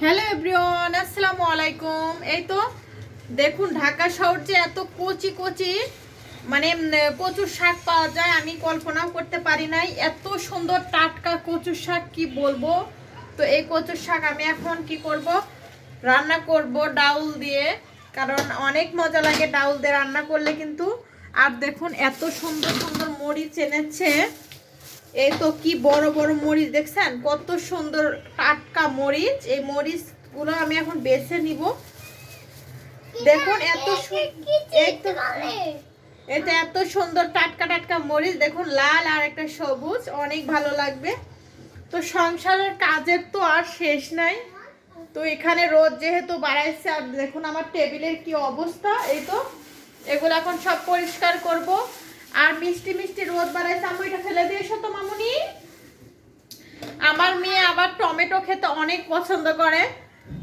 Hello everyone, আসসালামু আলাইকুম। এই তো দেখুন, ঢাকা শহর যে এত কচি কচি মানে কচুর শাক পাওয়া যায় আমি কল্পনাও করতে পারি নাই। এত সুন্দর টাটকা কচুর শাক কি বলবো। তো এই কচুর শাক আমি এখন কি করব, রান্না করব ডাউল দিয়ে, কারণ অনেক মজা লাগে ডাউল দিয়ে রান্না করলে কিন্তু। আর দেখুন এত সুন্দর সুন্দর মরিচ এনেছে। এই তো কি বড় বড় মরিচ দেখছেন, কত সুন্দর টাটকা মরিচ। এই মরিচগুলো আমি এখন বেছে নিব। দেখুন এটা এত সুন্দর টাটকা টাটকা মরিচ, দেখুন লাল আর একটা সবুজ, অনেক ভালো লাগবে। তো সংসারের কাজের তো আর শেষ নাই। তো এখানে রোদ যেহেতু বাড়াইছে, আর দেখুন আমার টেবিলের কি অবস্থা। এই তো এগুলো এখন সব পরিষ্কার করব। আর মিষ্টি মিষ্টি রোদ বাড়াইছে, আমি এটা ফেলে দিয়ে এসো তো মামুনি। আমার মেয়ে আবার টমেটো খেতে অনেক পছন্দ করে,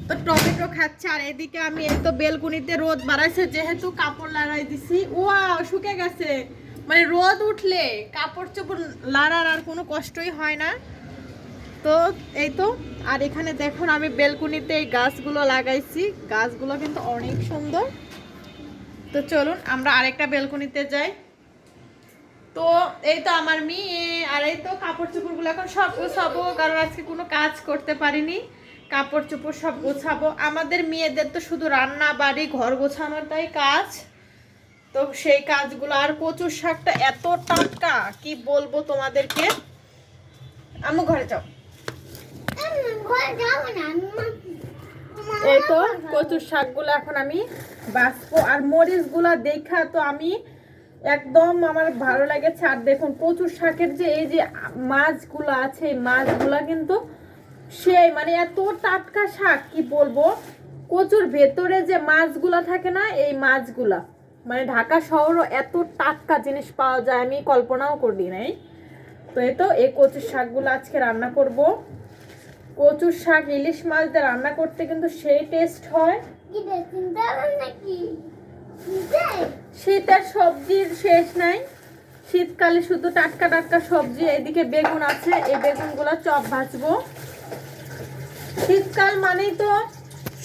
তো টমেটো খাচ্ছে। আর এদিকে আমি এই তো বেলকুনিতে রোদ বাড়াইছে যেহেতু কাপড় লাগাই দিছি। ওয়াও, শুকে গেছে। মানে রোদ উঠলে কাপড় চোপড় লাড়ার আর কোনো কষ্টই হয় না। তো এই তো, আর এখানে দেখুন আমি বেলকুনিতে এই গাছগুলো লাগাইছি, গাছগুলো কিন্তু অনেক সুন্দর। তো চলুন আমরা আরেকটা বেলকুনিতে যাই। তো এই তো আমার মেয়ে, আর এই তো কাপড় চোপড়গুলো এখন সব গোছাবো, কারণ আজকে কোনো কাজ করতে পারিনি। কাপড় চোপড় সব গোছাবো। আমাদের মেয়েদের তো শুধু রান্না বাড়ি ঘর গোছানোটাই কাজ। তো সেই কাজগুলো। আর কচুর শাকটা এত টাটকা কি বলবো তোমাদেরকে। আম্মু ঘরে যাও। এই তো কচুর শাকগুলো এখন আমি বাছবো। আর মরিচগুলা দেখা তো আমি একদম আমার ভালো লেগেছে। আর দেখুন কচুর শাকের যে এই যে মাছগুলো আছে, এই মাছগুলা কিন্তু সেই মানে এত টাটকা শাক কি বলবো। কচুর ভেতরে যে মাছগুলা থাকে না, এই মাছগুলা মানে ঢাকা শহরও এত টাটকা জিনিস পাওয়া যায় আমি কল্পনাও করি নাই। তো এই তো এই কচুর শাকগুলো আজকে রান্না করব। কচুর শাক ইলিশ মাছ দিয়ে রান্না করতে কিন্তু সেই টেস্ট হয়। শীতের সবজির শেষ নাই, শীতকালে শুধু টাটকা টাটকা সবজি। এদিকে বেগুন আছে, এই বেগুনগুলো চপ ভাজবো। শীতকাল মানেই তো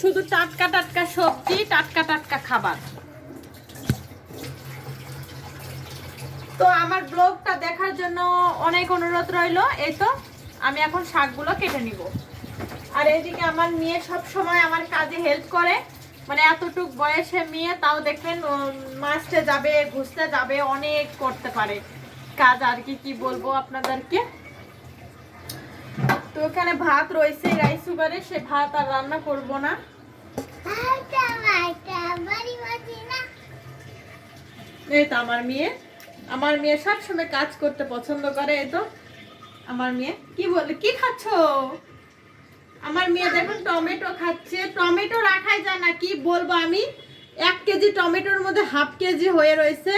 শুধু টাটকা টাটকা সবজি, টাটকা টাটকা খাবার। তো আমার ব্লগটা দেখার জন্য অনেক অনুরোধ রইল। এই তো আমি এখন শাকগুলো কেটে নিব। আর এদিকে আমার মেয়ে সব সময় আমার কাজে হেল্প করে, মানে এতটুক বয়সে মেয়ে, তাও দেখবেন মাছতে যাবে, ঘুরতে যাবে, অনেক করতে পারে কাজ। আর কি বলবো আপনাদেরকে। তো এখানে ভাত রয়েছে রাইস কুকারে, সে ভাত আর রান্না করব না। এই তো আমার মেয়ে সবসময় কাজ করতে পছন্দ করে। এই তো আমার মেয়ে কি বলে, কি খাচ্ছ? আমার মেয়ে দেখুন টমেটো খাচ্ছে। টমেটো রাখাই যায় না, কি বলবো আমি। 1 কেজি টমেটোর মধ্যে হাফ কেজি হয়ে রয়েছে।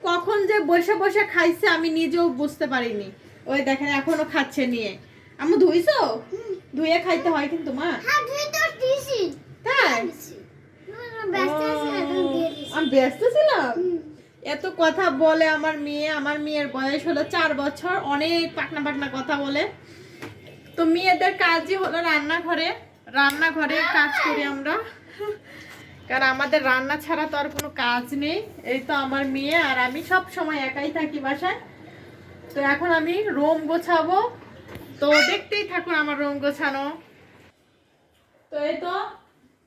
কখন যে বসে বসে খাইছে আমি নিজেও বুঝতে পারিনি। ওই দেখেন এখনো খাচ্ছে নিয়ে। আম্মু ধুইছো? ধুয়ে খাইতে হয় কিন্তু মা। তাই আমি ব্যস্ত ছিলাম। এত কথা বলে আমার মেয়ে। আমার মেয়ের বয়স হলো 4 বছর, অনেক পাকনা পাকনা কথা বলে। তো মেয়েদের কাজই হলো রান্নাঘরে কাজ করি আমরা, কারণ আমাদের রান্না ছাড়া তো আর কোনো কাজ নেই। এই তো আমার মেয়ে আর আমি সব সময় একাই থাকি বাসায়। তো এখন আমি রুম গোছাবো, তো দেখতেই থাকুন আমার রুম গোছানো। তো এই তো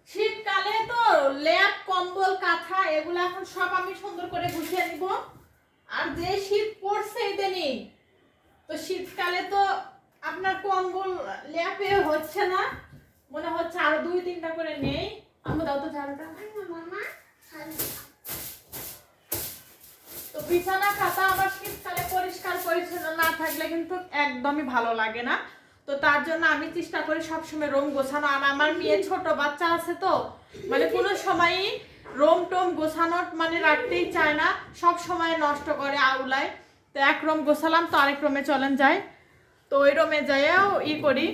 শীতকালে তো লেপ কম্বল কাঁথা এগুলো এখন সব আমি সুন্দর করে গুছিয়ে নিব। আর যে শীত পড়ছে ইদানিং, তো শীতকালে তো আপনার কম্বল লেপে হচ্ছে না, মনে হচ্ছে আরো 2-3টা করে নেই। আমি দাও তো ঝাড়ুটা। তো বিছানা খাতা আবার শীতকালে পরিষ্কার পরিচ্ছন্ন না থাকলে কিন্তু একদমই ভালো লাগে না। তো তার জন্য আমি চেষ্টা করি সবসময় রুম গোছানো। আর আমার মেয়ে ছোট বাচ্চা আছে, তো মানে কোনো সময়ই রুম টম গোছানোর মানে রাখতেই চায় না, সব সময় নষ্ট করে আউলায়। তো এক রুম গোছালাম তো আরেক রুমে চলেন যায়, তো ওই রুমে যাইও করি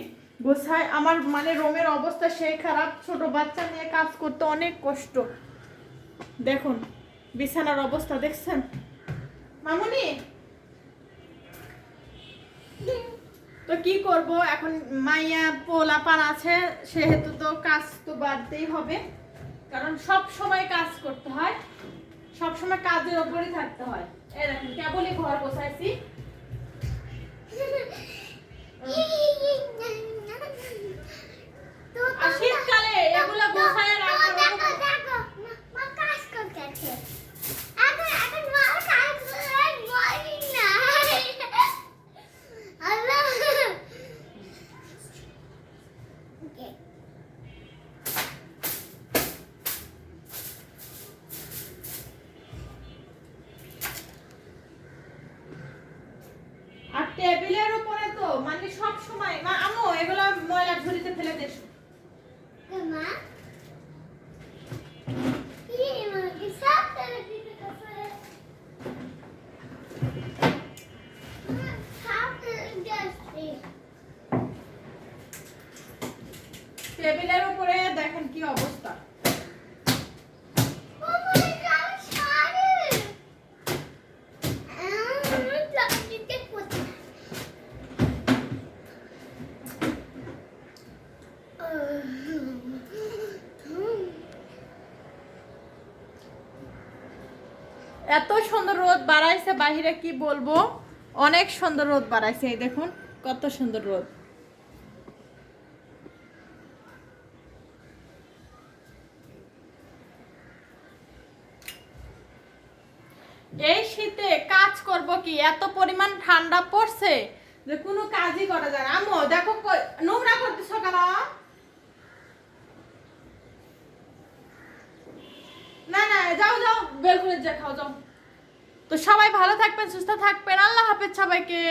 গোছায়। আমার মানে রুমের অবস্থা সেই খারাপ, ছোট বাচ্চা নিয়ে কাজ করতে অনেক কষ্ট। দেখুন বিছানার অবস্থা দেখছেন মামুনি। তো কি করব এখন, মাইয়া পোলাপান আছে সেহেতু তো কাজ তো বাড়তেই হবে, কারণ সব সময় কাজ করতে হয়, সব সময় কাজের উপরই থাকতে হয়। এই দেখেন কেবলই ঘর গোছাইছি। আর শীতকালে এগুলা গোছায় আর টেবিলের উপরে তো মানে সব সময় আম্মু এগুলা ময়লা ঝুড়িতে ফেলে দেশ। মা কি মা কি সব তেলে দিতে কাছে সব তেলে দিতে টেবিলের উপরে দেখেন কি অবস্থা। এত সুন্দর রোদ বাড়াইছে বাহিরে, কি বলবো, অনেক সুন্দর রোদ বাড়াইছে। এই দেখুন কত সুন্দর রোদ। এই শীতে কাজ করব কি, এত পরিমাণ ঠান্ডা পড়ছে যে কোনো কাজই করা যায় না। আম্মু দেখো নোংরা করতেছ কেন? না না যাও যাও বের করে যা খাও যাও। তো সবাই ভালো থাকবেন, সুস্থ থাকবেন, আল্লাহ হাফেজ সবাইকে।